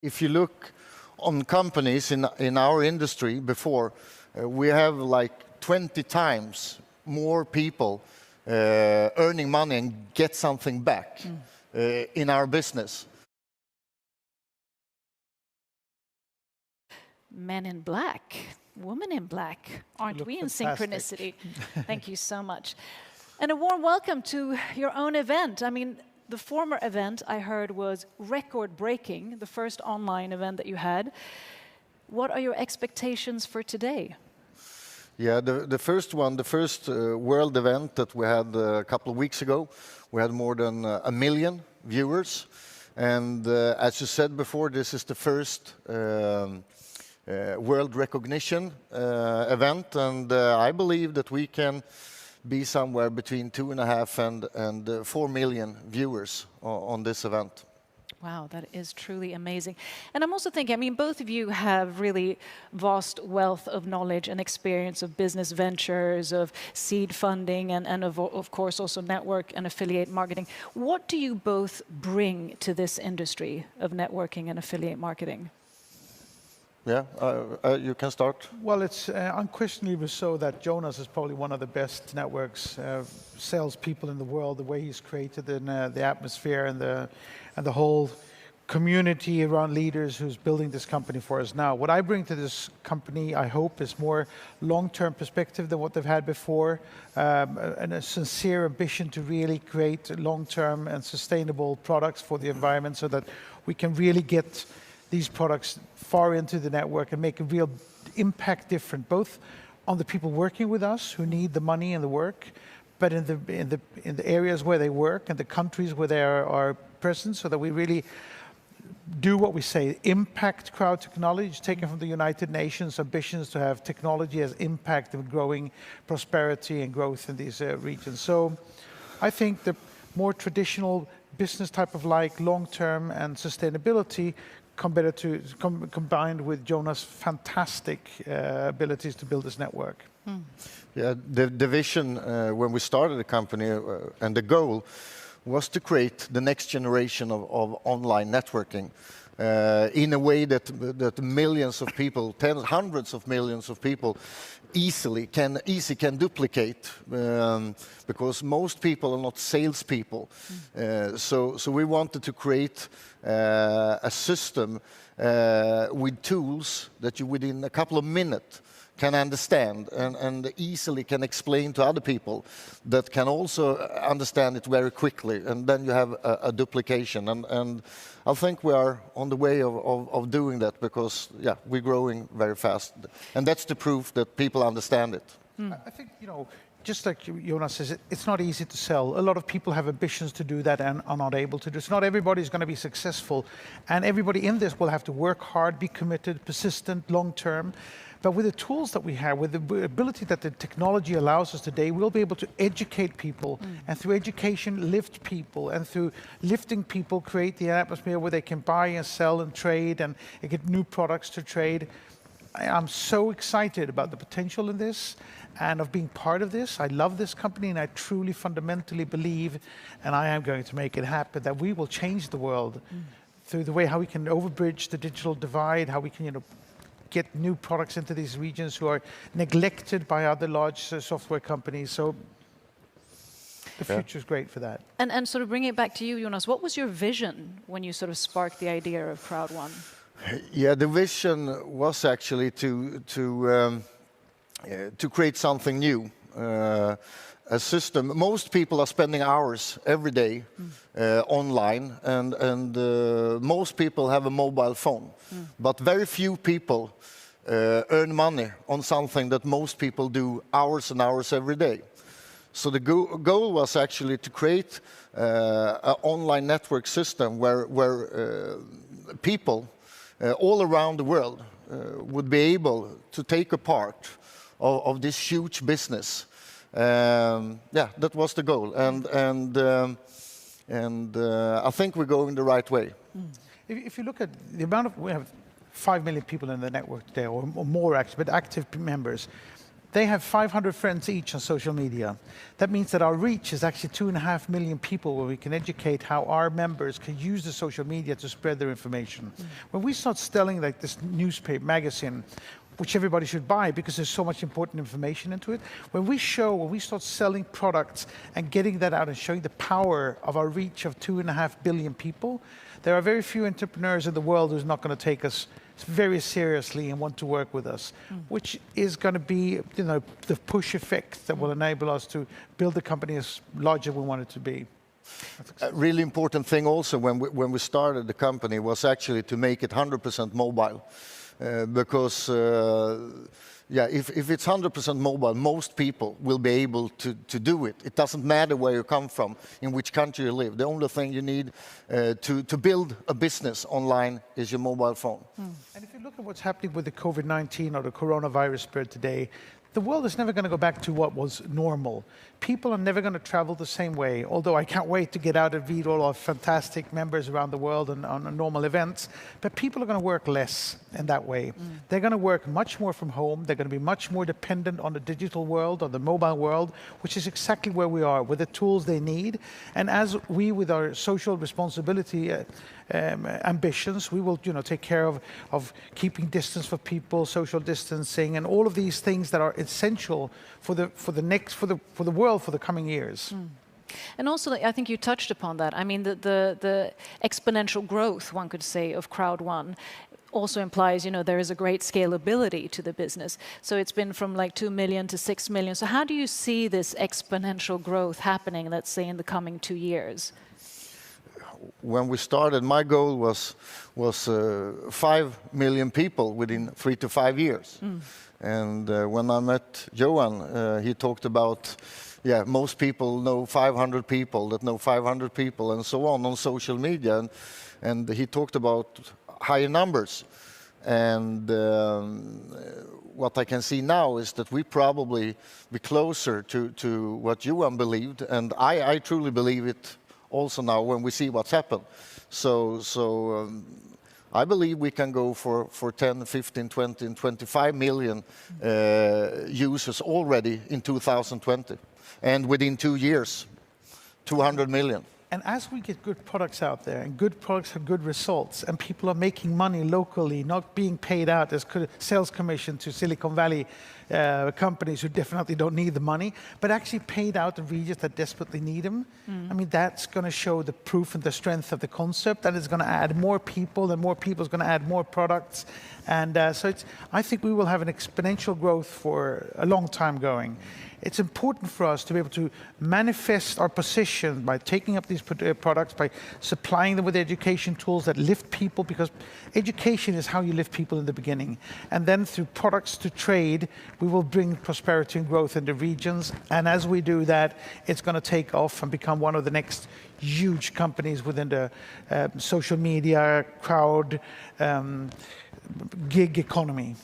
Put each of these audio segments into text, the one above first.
If you look on companies in our industry before, we have like 20 times more people earning money and get something back in our business. Men in black, woman in black, aren't we in synchronicity? Thank you so much. And a warm welcome to your own event. I mean, the former event I heard was record-breaking, the first online event that you had. What are your expectations for today? Yeah, the first world event that we had a couple of weeks ago, we had more than 1 million viewers. And as you said before, this is the first world recognition event, and I believe that we can be somewhere between 2.5 and 4 million viewers on this event. Wow, that is truly amazing. And I'm also thinking, I mean, both of you have really vast wealth of knowledge and experience of business ventures, of seed funding, and of course also network and affiliate marketing. What do you both bring to this industry of networking and affiliate marketing? Yeah, you can start. Well, it's unquestionably so that Jonas is probably one of the best networks salespeople in the world. The way he's created the atmosphere and the whole community around leaders who's building this company for us now. What I bring to this company, I hope, is more long-term perspective than what they've had before, and a sincere ambition to really create long-term and sustainable products for the environment so that we can really get these products far into the network and make a real impact different, both on the people working with us who need the money and the work, but in the areas where they work and the countries where they are present, so that we really do what we say, impact crowd technology, taken from the United Nations ambitions to have technology as impact in growing prosperity and growth in these regions. So I think the more traditional business type of long-term and sustainability combined with Jonas' fantastic abilities to build this network. Yeah, the vision when we started the company and the goal was to create the next generation of online networking in a way that millions of people, hundreds of millions of people easily can duplicate, because most people are not salespeople. So we wanted to create a system with tools that you within a couple of minutes can understand and easily can explain to other people that can also understand it very quickly, and then you have a duplication. And I think we are on the way of doing that, because yeah, we're growing very fast, and that's the proof that people understand it. I think, just like Jonas says, it's not easy to sell. A lot of people have ambitions to do that and are not able to do it. So not everybody is going to be successful, and everybody in this will have to work hard, be committed, persistent, long-term. But with the tools that we have, with the ability that the technology allows us today, we'll be able to educate people, and through education, lift people, and through lifting people, create the atmosphere where they can buy and sell and trade and get new products to trade. I'm so excited about the potential in this and of being part of this. I love this company, and I truly fundamentally believe, and I am going to make it happen, that we will change the world through the way how we can overbridge the digital divide, how we can, get new products into these regions who are neglected by other large software companies. So the future is great for that. And sort of bring it back to you, Jonas. What was your vision when you sort of sparked the idea of CROWD1? Yeah, the vision was actually to create something new. A system. Most people are spending hours every day online, and most people have a mobile phone. But very few people earn money on something that most people do hours and hours every day. So the goal was actually to create an online network system where people all around the world would be able to take a part of this huge business. Yeah, that was the goal, and I think we're going the right way. If you look at the amount of, we have 5 million people in the network today, or more actually, but active members. They have 500 friends each on social media. That means that our reach is actually 2.5 million people where we can educate how our members can use the social media to spread their information. When we start selling like this newspaper, magazine, which everybody should buy because there's so much important information into it, when we start selling products and getting that out and showing the power of our reach of 2.5 billion people, there are very few entrepreneurs in the world who's not going to take us very seriously and want to work with us, which is going to be, the push effect that will enable us to build the company as large as we want it to be. A really important thing also when we started the company was actually to make it 100% mobile, because if it's 100% mobile, most people will be able to do it. It doesn't matter where you come from, in which country you live. The only thing you need to build a business online is your mobile phone. And if you look at what's happening with the COVID-19 or the coronavirus spread today, the world is never going to go back to what was normal. People are never going to travel the same way, although I can't wait to get out and meet all our fantastic members around the world and on normal events. But people are going to work less in that way. They're going to work much more from home. They're going to be much more dependent on the digital world, on the mobile world, which is exactly where we are, with the tools they need. And as we, with our social responsibility ambitions, we will take care of keeping distance for people, social distancing, and all of these things that are essential for the world for the coming years. And also, I think you touched upon that. I mean, the exponential growth, one could say, of CROWD1 also implies, there is a great scalability to the business. So it's been from like 2 million to 6 million. So how do you see this exponential growth happening, let's say, in the coming 2 years? When we started, my goal was 5 million people within 3 to 5 years. And when I met Johan, he talked about, most people know 500 people that know 500 people and so on social media. And he talked about higher numbers. And what I can see now is that we probably be closer to what Johan believed. And I truly believe it also now when we see what's happened. So I believe we can go for 10, 15, 20, and 25 million users already in 2020. And within 2 years, 200 million. And as we get good products out there, and good products have good results, and people are making money locally, not being paid out as sales commission to Silicon Valley companies who definitely don't need the money, but actually paid out in regions that desperately need them. I mean, that's going to show the proof and the strength of the concept, and it's going to add more people, and more people is going to add more products. And so I think we will have an exponential growth for a long time going. It's important for us to be able to manifest our position by taking up these products, by supplying them with education tools that lift people, because education is how you lift people in the beginning. And then through products to trade, we will bring prosperity and growth in the regions. And as we do that, it's going to take off and become one of the next huge companies within the social media, crowd, gig economy.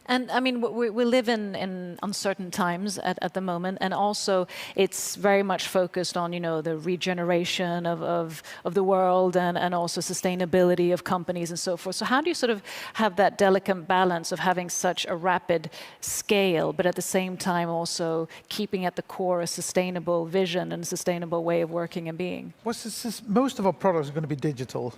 And I mean, we live in uncertain times at the moment, and also it's very much focused on, the regeneration of the world and also sustainability of companies and so forth. So how do you sort of have that delicate balance of having such a rapid scale, but at the same time also keeping at the core a sustainable vision and a sustainable way of working and being? Well, most of our products are going to be digital.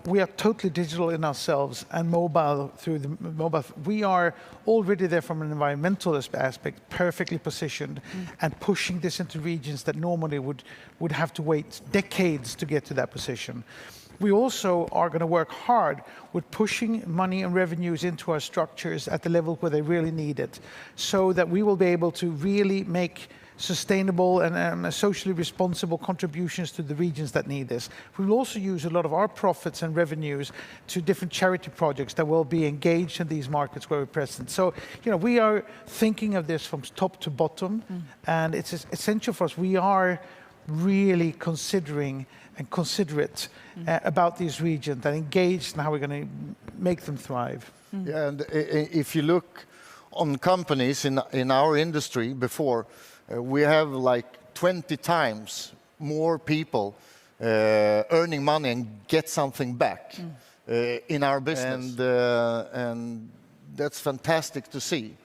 We are totally digital in ourselves, and mobile through the mobile. We are already there from an environmental aspect, perfectly positioned, and pushing this into regions that normally would have to wait decades to get to that position. We also are going to work hard with pushing money and revenues into our structures at the level where they really need it, so that we will be able to really make sustainable and socially responsible contributions to the regions that need this. We will also use a lot of our profits and revenues to different charity projects that will be engaged in these markets where we're present. So, we are thinking of this from top to bottom, and it's essential for us. We are really considering and considerate about these regions and engaged in how we're going to make them thrive. Yeah, and if you look on companies in our industry before, we have like 20 times more people earning money and get something back in our business. And that's fantastic to see.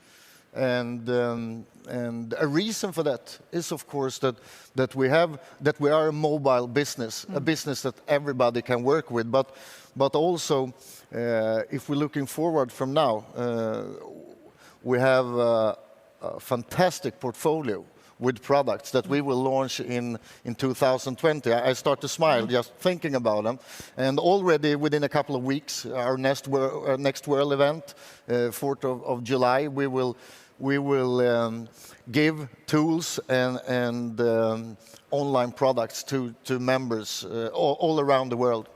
And a reason for that is, of course, that we are a mobile business, a business that everybody can work with. But also, if we're looking forward from now, we have a fantastic portfolio with products that we will launch in 2020. I start to smile just thinking about them. And already within a couple of weeks, our next World event, 4th of July, we will give tools and online products to members all around the world.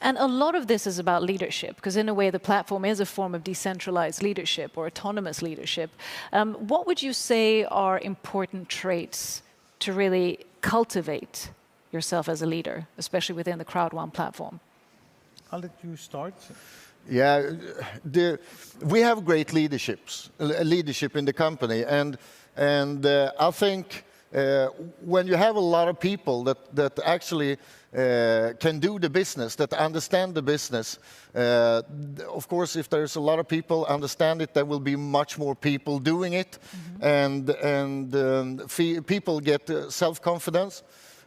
And a lot of this is about leadership, because in a way the platform is a form of decentralized leadership or autonomous leadership. What would you say are important traits to really cultivate yourself as a leader, especially within the CROWD1 platform? I'll let you start. Yeah, we have great leadership in the company, and I think when you have a lot of people that actually can do the business, that understand the business, of course, if there's a lot of people understand it, there will be much more people doing it, and people get self-confidence,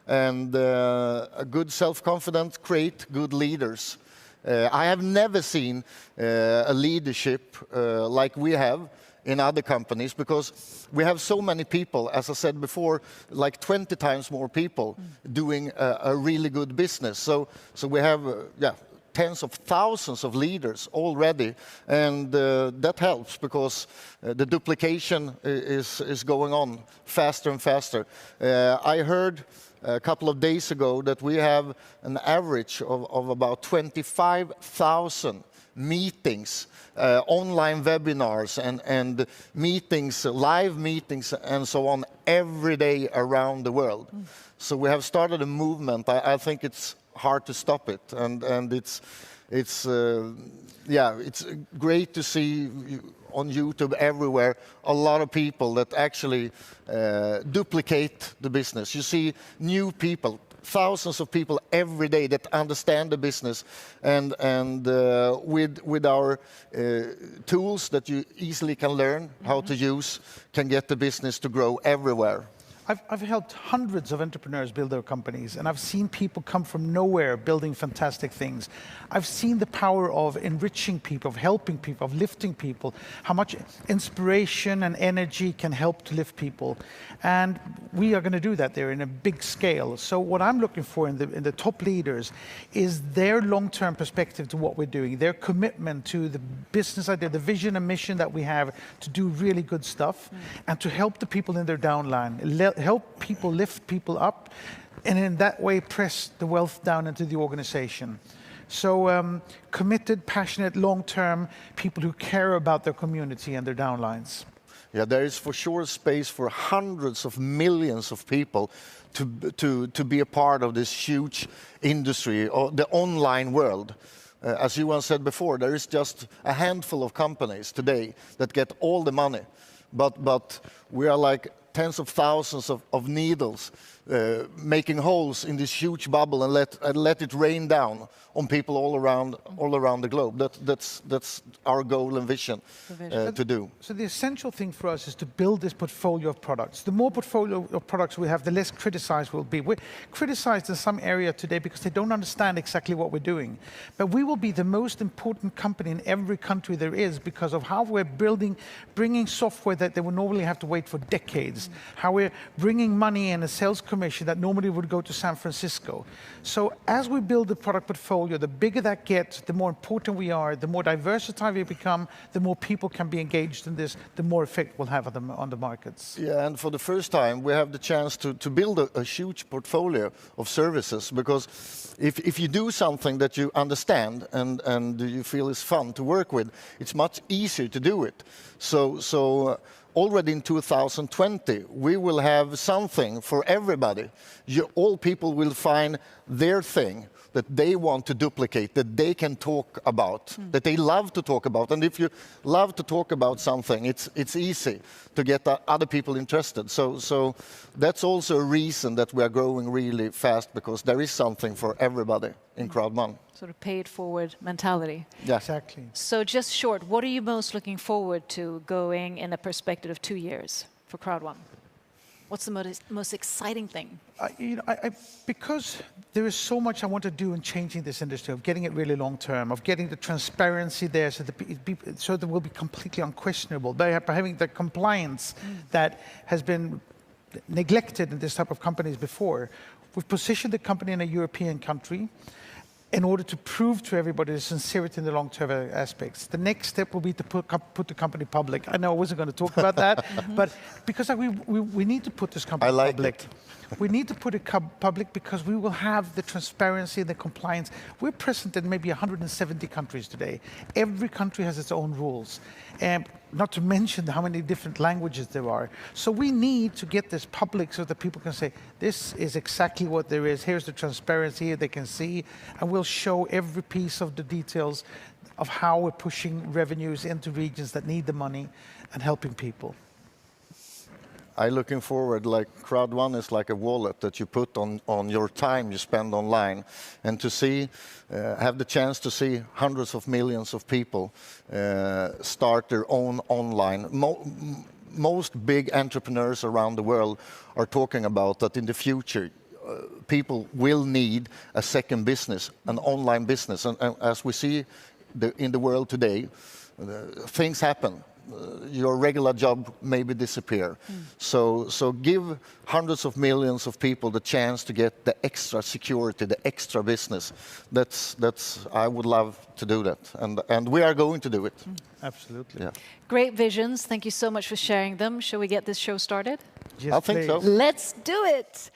and a good self-confidence create good leaders. I have never seen a leadership like we have in other companies, because we have so many people, as I said before, like 20 times more people doing a really good business. So we have tens of thousands of leaders already, and that helps because the duplication is going on faster and faster. I heard a couple of days ago that we have an average of about 25,000 meetings, online webinars and meetings, live meetings and so on every day around the world. So we have started a movement. I think it's hard to stop it, and it's great to see on YouTube everywhere a lot of people that actually duplicate the business. You see new people, thousands of people every day that understand the business, and with our tools that you easily can learn how to use, can get the business to grow everywhere. I've helped hundreds of entrepreneurs build their companies, and I've seen people come from nowhere building fantastic things. I've seen the power of enriching people, of helping people, of lifting people, how much inspiration and energy can help to lift people. And we are going to do that there in a big scale. So what I'm looking for in the top leaders is their long-term perspective to what we're doing, their commitment to the business idea, the vision and mission that we have to do really good stuff, and to help the people in their downline, help people lift people up, and in that way press the wealth down into the organization. So committed, passionate, long-term people who care about their community and their downlines. Yeah, there is for sure space for hundreds of millions of people to be a part of this huge industry, or the online world. As Johan said before, there is just a handful of companies today that get all the money, but we are like tens of thousands of needles making holes in this huge bubble and let it rain down on people all around the globe. That's our goal and vision to do. So the essential thing for us is to build this portfolio of products. The more portfolio of products we have, the less criticized we'll be. We're criticized in some area today because they don't understand exactly what we're doing. But we will be the most important company in every country there is because of how we're bringing software that they would normally have to wait for decades. How we're bringing money in a sales commission that normally would go to San Francisco. So as we build the product portfolio, the bigger that gets, the more important we are, the more diversified we become, the more people can be engaged in this, the more effect we'll have on the markets. Yeah, and for the first time, we have the chance to build a huge portfolio of services, because if you do something that you understand and you feel is fun to work with, it's much easier to do it. So already in 2020, we will have something for everybody. All people will find their thing that they want to duplicate, that they can talk about, that they love to talk about. And if you love to talk about something, it's easy to get other people interested. So that's also a reason that we are growing really fast, because there is something for everybody in CROWD1. Sort of pay it forward mentality. Yeah. Exactly. So just short, what are you most looking forward to going in a perspective of 2 years for CROWD1? What's the most exciting thing? Because there is so much I want to do in changing this industry, of getting it really long term, of getting the transparency there so that it will be completely unquestionable, by having the compliance that has been neglected in this type of companies before. We've positioned the company in a European country in order to prove to everybody the sincerity in the long-term aspects. The next step will be to put the company public. I know I wasn't going to talk about that, but because we need to put this company public. We need to put it public because we will have the transparency, the compliance. We're present in maybe 170 countries today. Every country has its own rules, and not to mention how many different languages there are. So we need to get this public so that people can say, this is exactly what there is. Here's the transparency they can see, and we'll show every piece of the details of how we're pushing revenues into regions that need the money and helping people. I'm looking forward, like CROWD1 is like a wallet that you put on your time you spend online, and to see, have the chance to see hundreds of millions of people start their own online. Most big entrepreneurs around the world are talking about that in the future, people will need a second business, an online business. And as we see in the world today, things happen. Your regular job maybe disappear. So give hundreds of millions of people the chance to get the extra security, the extra business. That's I would love to do that, and we are going to do it. Absolutely. Yeah. Great visions. Thank you so much for sharing them. Shall we get this show started? Yes, I think so. Let's do it.